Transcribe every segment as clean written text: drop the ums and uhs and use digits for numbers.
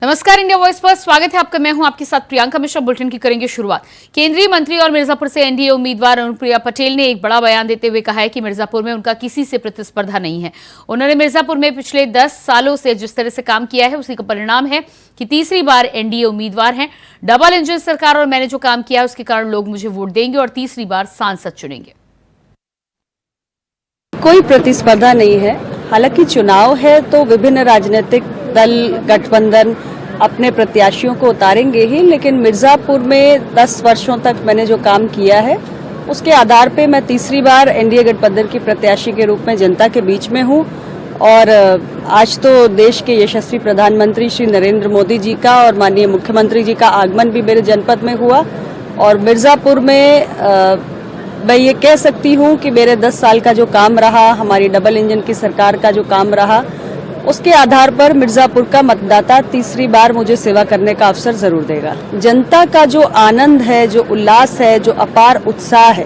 नमस्कार, India voice पर स्वागत है आपका। मैं हूं आपके साथ प्रियंका मिश्रा। बुलेटिन की करेंगे शुरुआत। केंद्रीय मंत्री और मिर्जापुर से एनडीए उम्मीदवार अनुप्रिया पटेल ने एक बड़ा बयान देते हुए कहा है कि मिर्जापुर में उनका किसी से प्रतिस्पर्धा नहीं है। उन्होंने मिर्जापुर में पिछले 10 सालों से जिस तरह से काम किया है उसी का परिणाम है कि तीसरी बार एनडीए उम्मीदवार हैं। डबल इंजन सरकार और मैंने जो काम किया है उसके कारण लोग मुझे वोट देंगे और तीसरी बार सांसद चुनेंगे। कोई प्रतिस्पर्धा नहीं है। हालांकि चुनाव है तो विभिन्न राजनीतिक दल गठबंधन अपने प्रत्याशियों को उतारेंगे ही, लेकिन मिर्जापुर में 10 वर्षों तक मैंने जो काम किया है उसके आधार पे मैं तीसरी बार एनडीए गठबंधन की प्रत्याशी के रूप में जनता के बीच में हूं। और आज तो देश के यशस्वी प्रधानमंत्री श्री नरेंद्र मोदी जी का और माननीय मुख्यमंत्री जी का आगमन भी मेरे जनपद में हुआ और मिर्जापुर में मैं ये कह सकती हूँ कि मेरे 10 साल का जो काम रहा, हमारी डबल इंजन की सरकार का जो काम रहा, उसके आधार पर मिर्जापुर का मतदाता तीसरी बार मुझे सेवा करने का अवसर जरूर देगा। जनता का जो आनंद है, जो उल्लास है, जो अपार उत्साह है,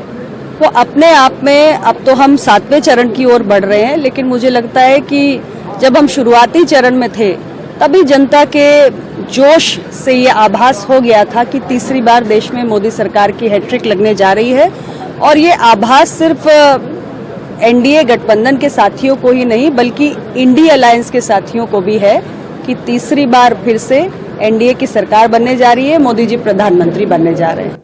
वो अपने आप में, अब तो हम 7वें चरण की ओर बढ़ रहे हैं, लेकिन मुझे लगता है कि जब हम शुरुआती चरण में थे तभी जनता के जोश से ये आभास हो गया था कि तीसरी बार देश में मोदी सरकार की हैट्रिक लगने जा रही है। और ये आभास सिर्फ एनडीए गठबंधन के साथियों को ही नहीं बल्कि इंडिया अलायंस के साथियों को भी है कि तीसरी बार फिर से एनडीए की सरकार बनने जा रही है, मोदी जी प्रधानमंत्री बनने जा रहे हैं।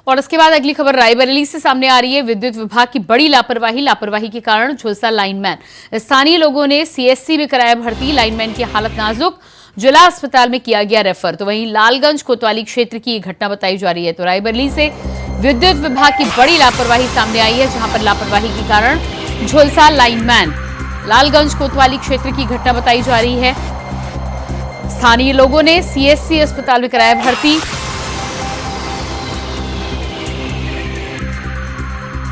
और इसके बाद अगली खबर रायबरेली से सामने आ रही है। विद्युत विभाग की बड़ी लापरवाही के कारण झुलसा लाइनमैन। स्थानीय लोगों ने सीएससी में कराया भर्ती। लाइनमैन की हालत नाजुक, जिला अस्पताल में किया गया रेफर। तो वहीं लालगंज कोतवाली क्षेत्र की घटना बताई जा रही है। तो रायबरेली से विद्युत विभाग की बड़ी लापरवाही सामने आई है, जहां पर लापरवाही के कारण झुलसा लाइनमैन। लालगंज कोतवाली क्षेत्र की घटना बताई जा रही है। स्थानीय लोगों ने सीएससी अस्पताल में कराया भर्ती।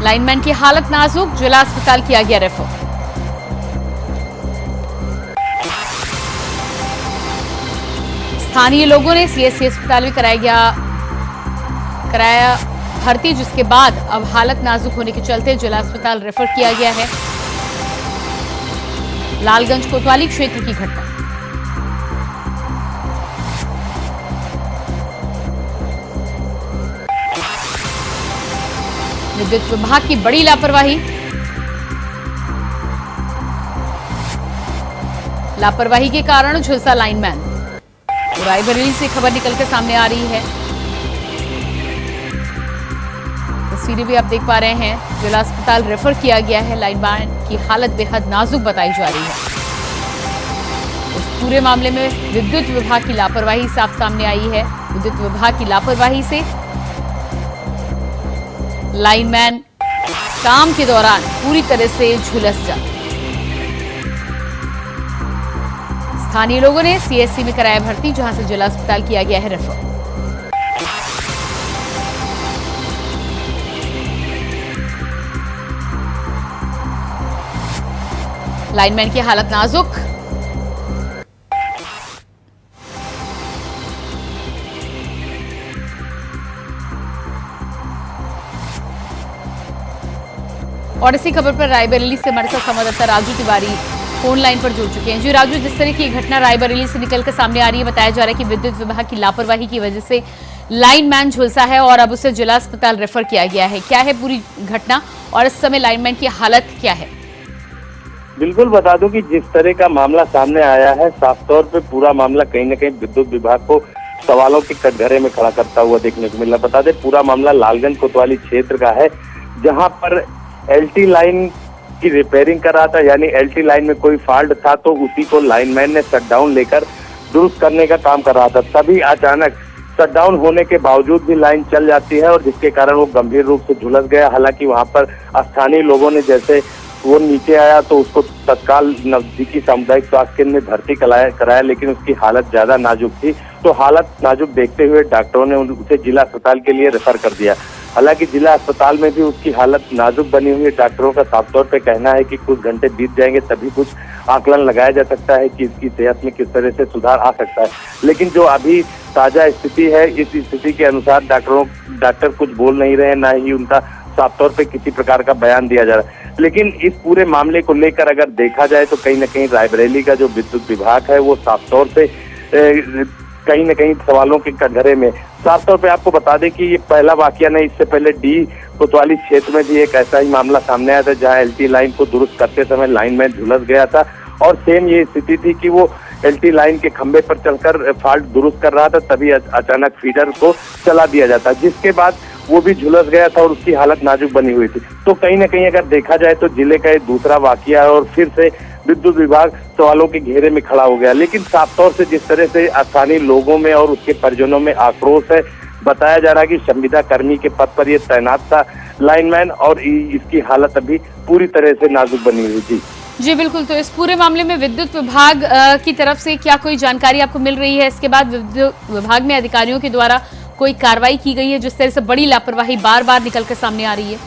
लाइनमैन की हालत नाजुक, जिला अस्पताल किया गया रेफर। स्थानीय लोगों ने सीएससी अस्पताल में कराया भर्ती, जिसके बाद अब हालत नाजुक होने के चलते जिला अस्पताल रेफर किया गया है। लालगंज कोतवाली क्षेत्र की घटना। विद्युत विभाग की बड़ी लापरवाही के कारण झुलसा लाइनमैन। रायबरेली से खबर निकलकर सामने आ रही है। तस्वीरें भी आप देख पा रहे हैं। जिला अस्पताल रेफर किया गया है। लाइनमैन की हालत बेहद नाजुक बताई जा रही है। इस पूरे मामले में विद्युत विभाग की लापरवाही साफ सामने आई है। विद्युत विभाग की लापरवाही से लाइनमैन काम के दौरान पूरी तरह से झुलस जाता। स्थानीय लोगों ने सीएससी में कराया भर्ती, जहां से जिला अस्पताल किया गया है रेफर। लाइनमैन की हालत नाजुक। और इसी खबर पर रायबरेली से हमारे साथ संवाददाता राजू तिवारी फोन लाइन पर जुड़ चुके हैं। जी राजू, जिस तरह की घटना रायबरेली से निकलकर सामने आ रही है, बताया जा रहा है कि विद्युत विभाग की लापरवाही की वजह से लाइनमैन झुलसा है और अब उसे जिला अस्पताल रेफर किया गया है। क्या है पूरी घटना और इस समय लाइनमैन की हालत क्या है? बिल्कुल बता दूं कि जिस तरह का मामला सामने आया है, साफ तौर पे पूरा मामला कहीं न कहीं विद्युत विभाग को सवालों के कटघरे में खड़ा करता हुआ देखने को मिला। बता दें, पूरा मामला लालगंज कोतवाली क्षेत्र का है, जहां पर एलटी लाइन की रिपेयरिंग कर रहा था। यानी एलटी लाइन में कोई फॉल्ट था तो उसी को लाइनमैन ने शटडाउन लेकर दुरुस्त करने का काम कर रहा था। तभी अचानक शटडाउन होने के बावजूद भी लाइन चल जाती है और जिसके कारण वो गंभीर रूप से झुलस गया। हालांकि वहां पर स्थानीय लोगों ने जैसे वो नीचे आया तो उसको तत्काल नजदीकी सामुदायिक स्वास्थ्य केंद्र में भर्ती कराया, लेकिन उसकी हालत ज्यादा नाजुक थी। तो हालत नाजुक देखते हुए डॉक्टरों ने उसे जिला अस्पताल के लिए रेफर कर दिया। हालांकि जिला अस्पताल में भी उसकी हालत नाजुक बनी हुई है। डॉक्टरों का साफ तौर पे कहना है कि कुछ घंटे बीत जाएंगे तभी कुछ आकलन लगाया जा सकता है कि इसकी सेहत में किस तरह से सुधार आ सकता है। लेकिन जो अभी ताजा स्थिति है, इस स्थिति के अनुसार डॉक्टर कुछ बोल नहीं रहे, ना ही उनका साफ तौर पे किसी प्रकार का बयान दिया जा रहा है। लेकिन इस पूरे मामले को लेकर अगर देखा जाए तो कहीं न कहीं रायबरेली का जो विद्युत विभाग है वो साफ तौर से कहीं न कहीं सवालों के कटघरे में। साफ तौर पे आपको बता दें कि ये पहला वाकया नहीं, इससे पहले डी कोतवाली क्षेत्र में भी एक ऐसा ही मामला सामने आया था, जहां एलटी लाइन को दुरुस्त करते समय लाइनमैन झुलस गया था और सेम ये स्थिति थी कि वो एलटी लाइन के खंभे पर चलकर फॉल्ट दुरुस्त कर रहा था, तभी अचानक फीडर को चला दिया जाता, जिसके बाद वो भी झुलस गया था और उसकी हालत नाजुक बनी हुई थी। तो कहीं न कहीं अगर देखा जाए तो जिले का ये दूसरा वाकया है और फिर से विद्युत विभाग सवालों के घेरे में खड़ा हो गया। लेकिन साफ तौर से जिस तरह से स्थानीय लोगों में और उसके परिजनों में आक्रोश है, बताया जा रहा है कि संविदा कर्मी के पद पर ये तैनात था लाइनमैन और इसकी हालत अभी पूरी तरह से नाजुक बनी हुई थी। जी बिल्कुल, तो इस पूरे मामले में विद्युत विभाग की तरफ से क्या कोई जानकारी आपको मिल रही है? इसके बाद विद्युत विभाग में अधिकारियों के द्वारा कोई कार्रवाई की गई है जिस तरह से बड़ी लापरवाही बार बार निकल कर सामने आ रही है?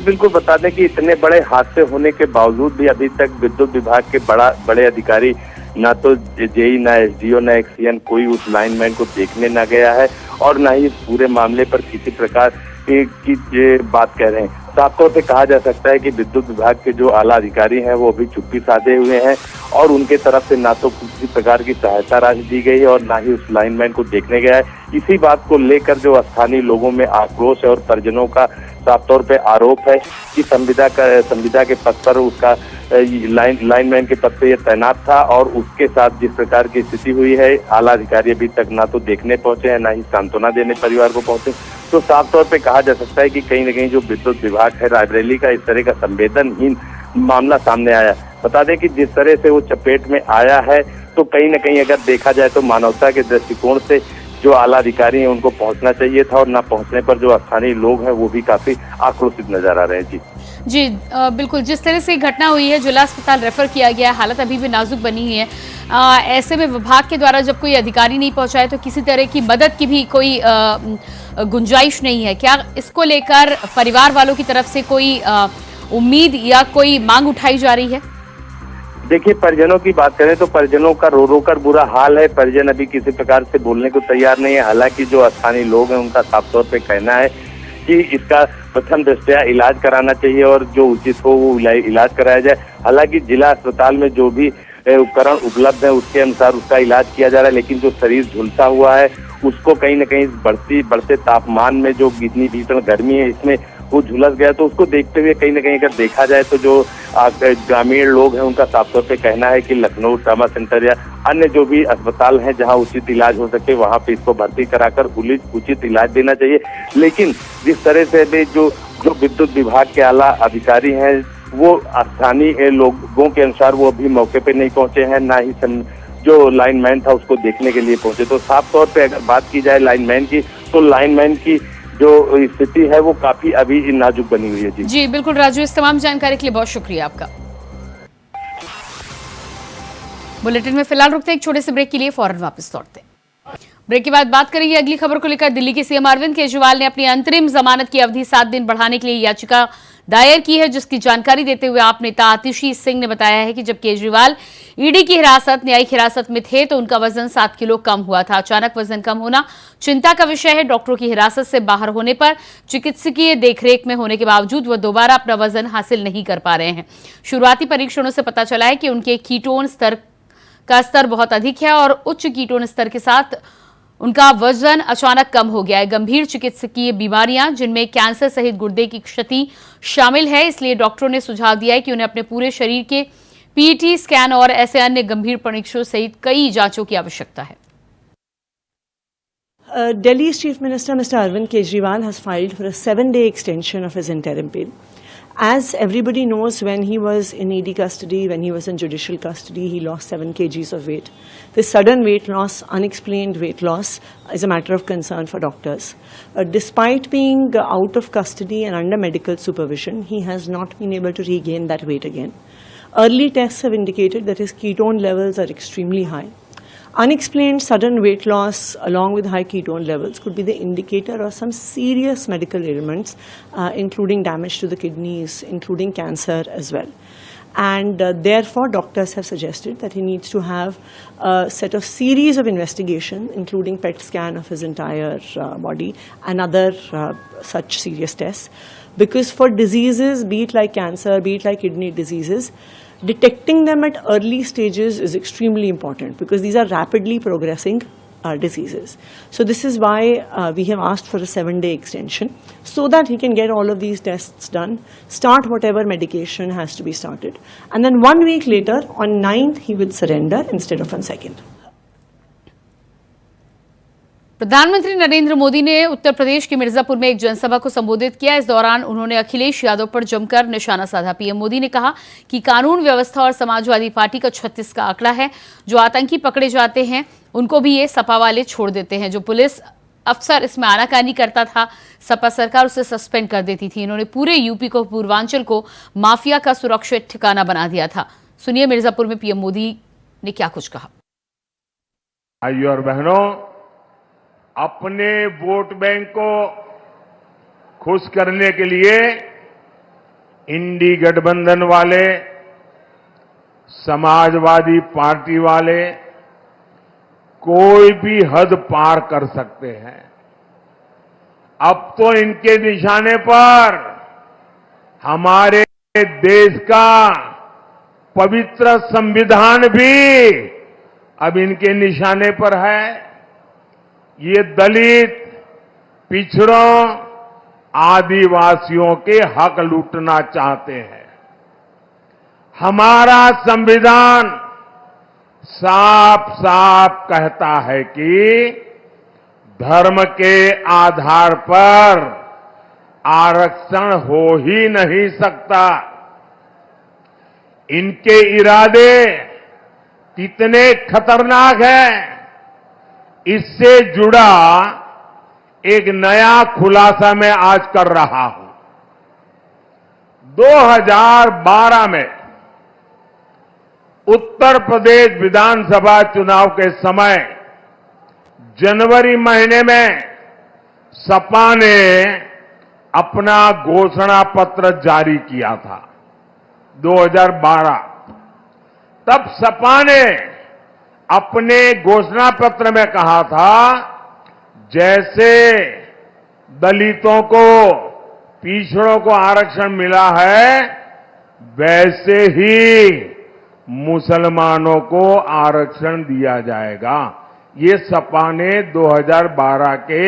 बिल्कुल, बता दें कि इतने बड़े हादसे होने के बावजूद भी अभी तक विद्युत विभाग के बड़े अधिकारी, ना तो जेई, ना एसडीओ, ना एक्सीएन, कोई उस लाइनमैन को देखने ना गया है और ना ही इस पूरे मामले पर किसी प्रकार की बात कह रहे हैं। साफ तौर पे कहा जा सकता है कि विद्युत विभाग के जो आला अधिकारी हैं वो अभी चुप्पी साधे हुए हैं और उनके तरफ से ना तो किसी प्रकार की सहायता राशि दी गई है और ना ही उस लाइनमैन को देखने गया है। इसी बात को लेकर जो स्थानीय लोगों में आक्रोश है और परिजनों का साफ तौर पे आरोप है कि संविदा के पद पर उसका लाइनमैन के पद पे ये तैनात था और उसके साथ जिस प्रकार की स्थिति हुई है, आला अधिकारी अभी तक ना तो देखने पहुंचे हैं, ना ही सांत्वना देने परिवार को पहुंचे। तो साफ तौर पे कहा जा सकता है कि कहीं न कहीं जो विद्युत विभाग है रायबरेली का, इस तरह का संवेदनहीन मामला सामने आया। बता दें कि जिस तरह से वो चपेट में आया है, तो कहीं न कहीं अगर देखा जाए तो मानवता के दृष्टिकोण से जो आला अधिकारी हैं उनको पहुंचना चाहिए था और ना पहुंचने पर जो स्थानीय लोग हैं वो भी काफी आक्रोशित नजर आ रहे हैं। जी बिल्कुल, जिस तरह से घटना हुई है, जिला अस्पताल रेफर किया गया है, हालत अभी भी नाजुक बनी हुई है। ऐसे में विभाग के द्वारा जब कोई अधिकारी नहीं पहुंचाए तो किसी तरह की मदद की भी कोई गुंजाइश नहीं है। क्या इसको लेकर परिवार वालों की तरफ से कोई उम्मीद या कोई मांग उठाई जा रही है? देखिए, परिजनों की बात करें तो परिजनों का रो रो कर बुरा हाल है। परिजन अभी किसी प्रकार से बोलने को तैयार नहीं है। हालांकि जो स्थानीय लोग हैं उनका साफ तौर पे कहना है कि इसका प्रथम दृष्टया इलाज कराना चाहिए और जो उचित हो वो इलाज कराया जाए। हालांकि जिला अस्पताल में जो भी उपकरण उपलब्ध है उसके अनुसार उसका इलाज किया जा रहा है, लेकिन जो शरीर झुलसा हुआ है उसको कहीं न कहीं बढ़ते तापमान में जो इतनी भीषण गर्मी है इसमें वो झुलस गया। तो उसको देखते हुए कहीं न कहीं अगर देखा जाए तो जो ग्रामीण लोग हैं उनका साफ तौर पे कहना है कि लखनऊ ट्रामा सेंटर या अन्य जो भी अस्पताल हैं जहां उचित इलाज हो सके वहां पे इसको भर्ती कराकर उचित इलाज देना चाहिए। लेकिन जिस तरह से अभी जो विद्युत विभाग के आला अधिकारी हैं वो स्थानीय लोगों के अनुसार वो अभी मौके पे नहीं पहुंचे हैं, ना ही जो लाइनमैन था उसको देखने के लिए पहुंचे। तो साफ तौर पे अगर बात की जाए लाइनमैन की, तो लाइनमैन की जो स्थिति है वो काफी अभी नाजुक बनी हुई है। जी बिल्कुल राजू, इस तमाम जानकारी के लिए बहुत शुक्रिया आपका। बुलेटिन में फिलहाल रुकते हैं एक छोटे से ब्रेक के लिए, फौरन वापस लौटते हैं। ब्रेक के बाद बात करेंगे अगली खबर को लेकर। दिल्ली के सीएम अरविंद केजरीवाल ने अपनी अंतरिम जमानत की अवधि 7 दिन बढ़ाने के लिए याचिका दायर की है, जिसकी जानकारी देते हुए आप नेता आतिशी सिंह ने बताया है कि जब केजरीवाल ईडी की न्यायिक हिरासत में थे तो उनका वजन 7 किलो कम हुआ था। अचानक वजन कम होना चिंता का विषय है। डॉक्टरों की हिरासत से बाहर होने पर चिकित्सकीय देखरेख में होने के बावजूद वह दोबारा अपना वजन हासिल नहीं कर पा रहे हैं। शुरुआती परीक्षणों से पता चला है कि उनके कीटोन का स्तर बहुत अधिक है और उच्च कीटोन स्तर के साथ उनका वजन अचानक कम हो गया है। गंभीर चिकित्सकीय बीमारियां जिनमें कैंसर सहित गुर्दे की क्षति शामिल है, इसलिए डॉक्टरों ने सुझाव दिया है कि उन्हें अपने पूरे शरीर के पीटी स्कैन और ऐसे अन्य गंभीर परीक्षणों सहित कई जांचों की आवश्यकता है। Delhi's Chief Minister Mr. Arvind Kejriwal has filed for a 7-day extension of his interim bail. As everybody knows, when he was in ED custody, when he was in judicial custody, he lost 7 kgs of weight. This sudden weight loss, unexplained weight loss, is a matter of concern for doctors. Despite being out of custody and under medical supervision, he has not been able to regain that weight again. Early tests have indicated that his ketone levels are extremely high. Unexplained sudden weight loss along with high ketone levels could be the indicator of some serious medical ailments, including damage to the kidneys, including cancer as well. And therefore, doctors have suggested that he needs to have a set of series of investigation, including PET scan of his entire body and other such serious tests. Because for diseases, be it like cancer, be it like kidney diseases, detecting them at early stages is extremely important because these are rapidly progressing diseases. So this is why we have asked for a 7-day extension so that he can get all of these tests done, start whatever medication has to be started, and then 1 week later, on 9th, he will surrender instead of on 2nd. प्रधानमंत्री नरेंद्र मोदी ने उत्तर प्रदेश के मिर्जापुर में एक जनसभा को संबोधित किया। इस दौरान उन्होंने अखिलेश यादव पर जमकर निशाना साधा। पीएम मोदी ने कहा कि कानून व्यवस्था और समाजवादी पार्टी का 36 का आंकड़ा है। जो आतंकी पकड़े जाते हैं उनको भी ये सपा वाले छोड़ देते हैं। जो पुलिस अफसर इसमें आनाकानी करता था, सपा सरकार उसे सस्पेंड कर देती थी। इन्होंने पूरे यूपी को, पूर्वांचल को माफिया का सुरक्षित ठिकाना बना दिया था। सुनिए मिर्जापुर में पीएम मोदी ने क्या कुछ कहा। भाइयों और बहनों, अपने वोट बैंक को खुश करने के लिए इंडी गठबंधन वाले, समाजवादी पार्टी वाले कोई भी हद पार कर सकते हैं। अब तो इनके निशाने पर हमारे देश का पवित्र संविधान भी अब इनके निशाने पर है। ये दलित, पिछड़ों, आदिवासियों के हक लूटना चाहते हैं। हमारा संविधान साफ साफ कहता है कि धर्म के आधार पर आरक्षण हो ही नहीं सकता। इनके इरादे कितने खतरनाक हैं, इससे जुड़ा एक नया खुलासा मैं आज कर रहा हूं। 2012 में उत्तर प्रदेश विधानसभा चुनाव के समय जनवरी महीने में सपा ने अपना घोषणा पत्र जारी किया था। 2012 तब सपा ने अपने घोषणा पत्र में कहा था, जैसे दलितों को, पिछड़ों को आरक्षण मिला है, वैसे ही मुसलमानों को आरक्षण दिया जाएगा। ये सपा ने 2012 के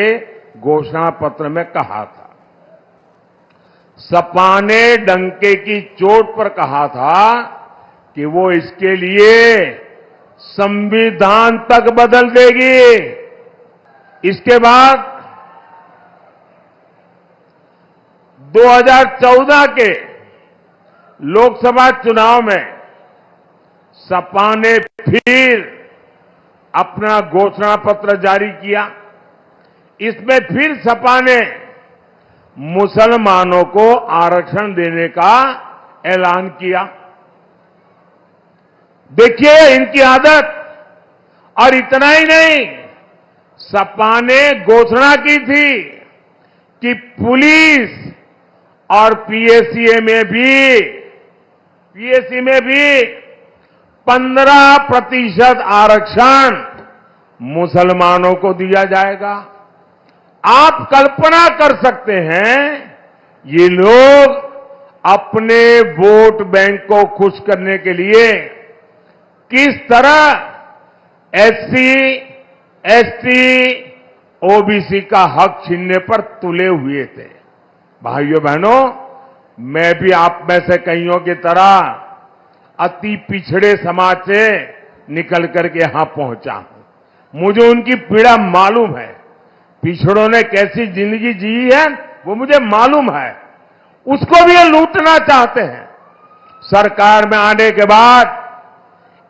घोषणा पत्र में कहा था। सपा ने डंके की चोट पर कहा था कि वो इसके लिए संविधान तक बदल देगी। इसके बाद 2014 के लोकसभा चुनाव में सपा ने फिर अपना घोषणा पत्र जारी किया। इसमें फिर सपा ने मुसलमानों को आरक्षण देने का ऐलान किया। देखिए इनकी आदत। और इतना ही नहीं, सपा ने घोषणा की थी कि पुलिस और पीएससी में भी 15% आरक्षण मुसलमानों को दिया जाएगा। आप कल्पना कर सकते हैं ये लोग अपने वोट बैंक को खुश करने के लिए किस तरह एससी, एसटी, ओबीसी का हक छीनने पर तुले हुए थे। भाइयों बहनों, मैं भी आप में से कईयों की तरह अति पिछड़े समाज से निकल करके यहां पहुंचा हूं। मुझे उनकी पीड़ा मालूम है। पिछड़ों ने कैसी जिंदगी जी है वो मुझे मालूम है। उसको भी ये लूटना चाहते हैं। सरकार में आने के बाद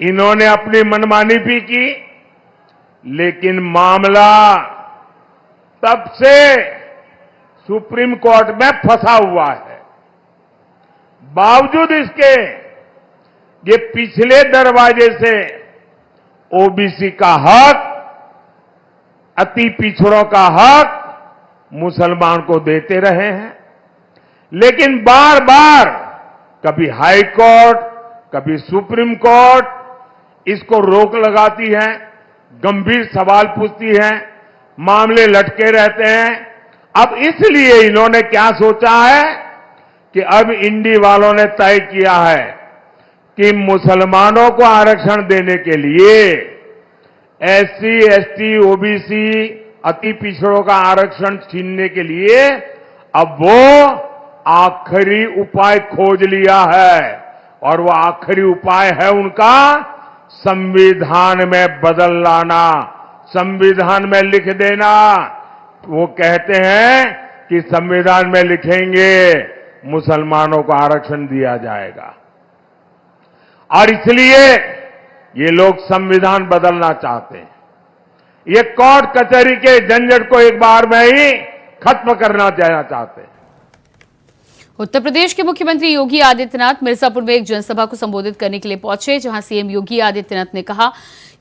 इन्होंने अपनी मनमानी भी की, लेकिन मामला तब से सुप्रीम कोर्ट में फंसा हुआ है। बावजूद इसके ये पिछले दरवाजे से ओबीसी का हक, अति पिछड़ों का हक मुसलमान को देते रहे हैं। लेकिन बार बार कभी हाई कोर्ट, कभी सुप्रीम कोर्ट इसको रोक लगाती है, गंभीर सवाल पूछती है, मामले लटके रहते हैं। अब इसलिए इन्होंने क्या सोचा है कि अब इंडी वालों ने तय किया है कि मुसलमानों को आरक्षण देने के लिए एससी, एसटी, ओबीसी, अति पिछड़ों का आरक्षण छीनने के लिए अब वो आखिरी उपाय खोज लिया है और वो आखिरी उपाय है उनका संविधान में बदल लाना, संविधान में लिख देना। वो कहते हैं कि संविधान में लिखेंगे मुसलमानों को आरक्षण दिया जाएगा और इसलिए ये लोग संविधान बदलना चाहते हैं। ये कोर्ट कचहरी के झंझट को एक बार में ही खत्म करना चाहते हैं। उत्तर प्रदेश के मुख्यमंत्री योगी आदित्यनाथ मिर्जापुर में एक जनसभा को संबोधित करने के लिए पहुंचे, जहां सीएम योगी आदित्यनाथ ने कहा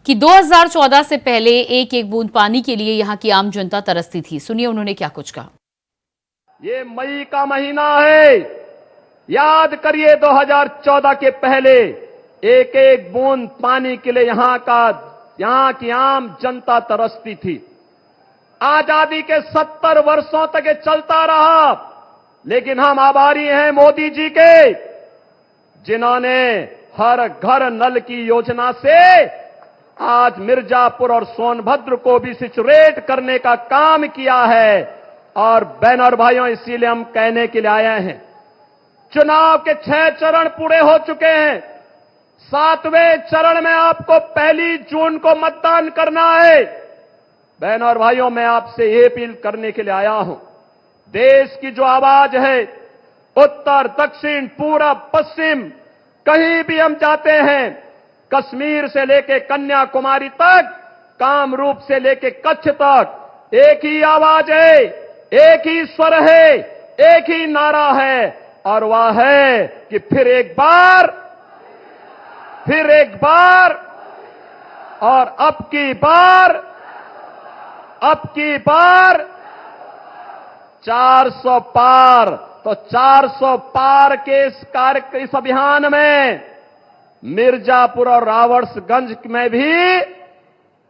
कि 2014 से पहले एक एक बूंद पानी के लिए यहां की आम जनता तरसती थी। सुनिए उन्होंने क्या कुछ कहा। ये मई का महीना है, याद करिए 2014 के पहले एक एक बूंद पानी के लिए यहां की आम जनता तरसती थी। आजादी के 70 वर्षों तक ये चलता रहा, लेकिन हम आभारी हैं मोदी जी के, जिन्होंने हर घर नल की योजना से आज मिर्जापुर और सोनभद्र को भी सिचुएट करने का काम किया है। और बहन और भाइयों, इसीलिए हम कहने के लिए आए हैं, चुनाव के 6 चरण पूरे हो चुके हैं। 7वें चरण में आपको 1 जून को मतदान करना है। बहन और भाइयों, मैं आपसे ये अपील करने के लिए आया हूं, देश की जो आवाज है, उत्तर, दक्षिण, पूरब, पश्चिम, कहीं भी हम जाते हैं, कश्मीर से लेके कन्याकुमारी तक, कामरूप से लेके कच्छ तक, एक ही आवाज है, एक ही स्वर है, एक ही नारा है, और वह है कि फिर एक बार और अब की बार 400 पार। तो 400 पार के इस अभियान में मिर्जापुर और रावर्सगंज में भी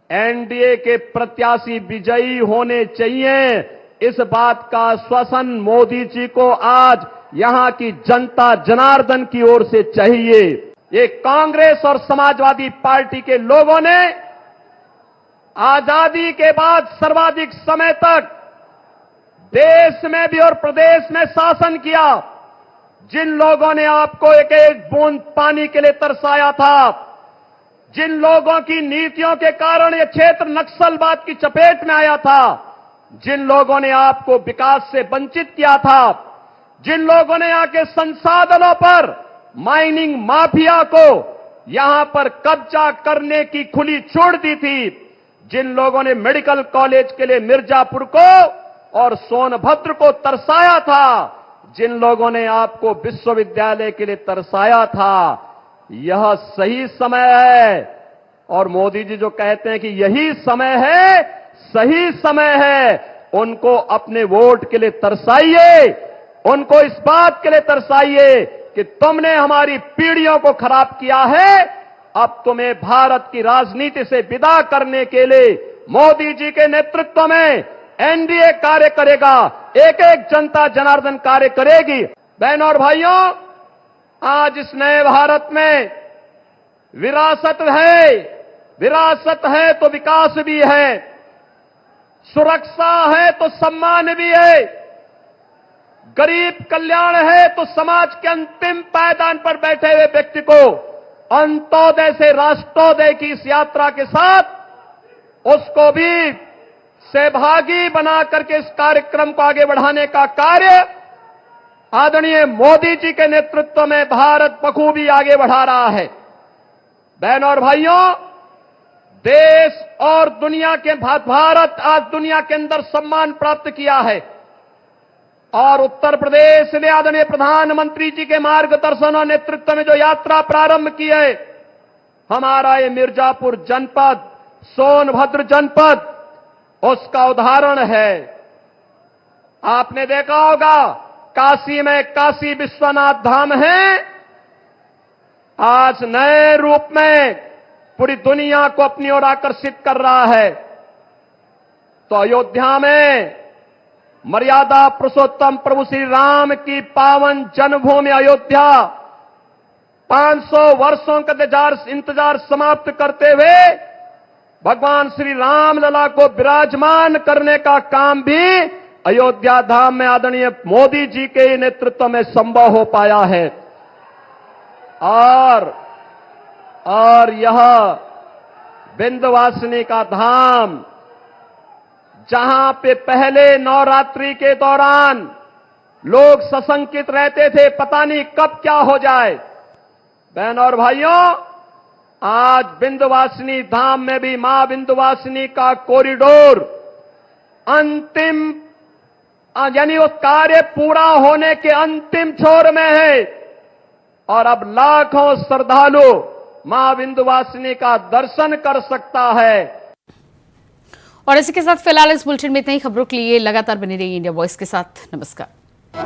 एनडीए के प्रत्याशी विजयी होने चाहिए। इस बात का आश्वासन मोदी जी को आज यहां की जनता जनार्दन की ओर से चाहिए। ये कांग्रेस और समाजवादी पार्टी के लोगों ने आजादी के बाद सर्वाधिक समय तक देश में भी और प्रदेश में शासन किया। जिन लोगों ने आपको एक एक बूंद पानी के लिए तरसाया था, जिन लोगों की नीतियों के कारण यह क्षेत्र नक्सलवाद की चपेट में आया था, जिन लोगों ने आपको विकास से वंचित किया था, जिन लोगों ने यहां के संसाधनों पर माइनिंग माफिया को यहां पर कब्जा करने की खुली छूट दी थी, जिन लोगों ने मेडिकल कॉलेज के लिए मिर्जापुर को और सोनभद्र को तरसाया था, जिन लोगों ने आपको विश्वविद्यालय के लिए तरसाया था, यह सही समय है। और मोदी जी जो कहते हैं कि यही समय है, सही समय है, उनको अपने वोट के लिए तरसाइए, उनको इस बात के लिए तरसाइए कि तुमने हमारी पीढ़ियों को खराब किया है, अब तुम्हें भारत की राजनीति से विदा करने के लिए मोदी जी के नेतृत्व में एनडीए कार्य करेगा, एक एक जनता जनार्दन कार्य करेगी। बहनों और भाइयों, आज इस नए भारत में विरासत है तो विकास भी है, सुरक्षा है तो सम्मान भी है, गरीब कल्याण है तो समाज के अंतिम पायदान पर बैठे हुए व्यक्ति को अंत्योदय से राष्ट्रोदय की इस यात्रा के साथ उसको भी सहभागी बना करके इस कार्यक्रम को आगे बढ़ाने का कार्य आदरणीय मोदी जी के नेतृत्व में भारत बखूबी आगे बढ़ा रहा है। बहनों और भाइयों, देश और दुनिया के भारत आज दुनिया के अंदर सम्मान प्राप्त किया है और उत्तर प्रदेश ने आदरणीय प्रधानमंत्री जी के मार्गदर्शन और नेतृत्व में जो यात्रा प्रारंभ की है, हमारा ये मिर्जापुर जनपद, सोनभद्र जनपद उसका उदाहरण है। आपने देखा होगा काशी में काशी विश्वनाथ धाम है, आज नए रूप में पूरी दुनिया को अपनी ओर आकर्षित कर रहा है। तो अयोध्या में मर्यादा पुरुषोत्तम प्रभु श्री राम की पावन जन्मभूमि अयोध्या 500 वर्षों का इंतजार समाप्त करते हुए भगवान श्री रामलला को विराजमान करने का काम भी अयोध्या धाम में आदरणीय मोदी जी के नेतृत्व में संभव हो पाया है। और यह विंध्यवासिनी का धाम, जहां पे पहले नवरात्रि के दौरान लोग सशंकित रहते थे, पता नहीं कब क्या हो जाए। बहन और भाइयों, आज विंध्यवासिनी धाम में भी मां विंध्यवासिनी का कॉरिडोर अंतिम यानी वो कार्य पूरा होने के अंतिम छोर में है और अब लाखों श्रद्धालु मां विंध्यवासिनी का दर्शन कर सकता है। और इसी के साथ फिलहाल इस बुलेटिन में इतनी खबरों के लिए लगातार बनी रहिए इंडिया वॉइस के साथ। नमस्कार।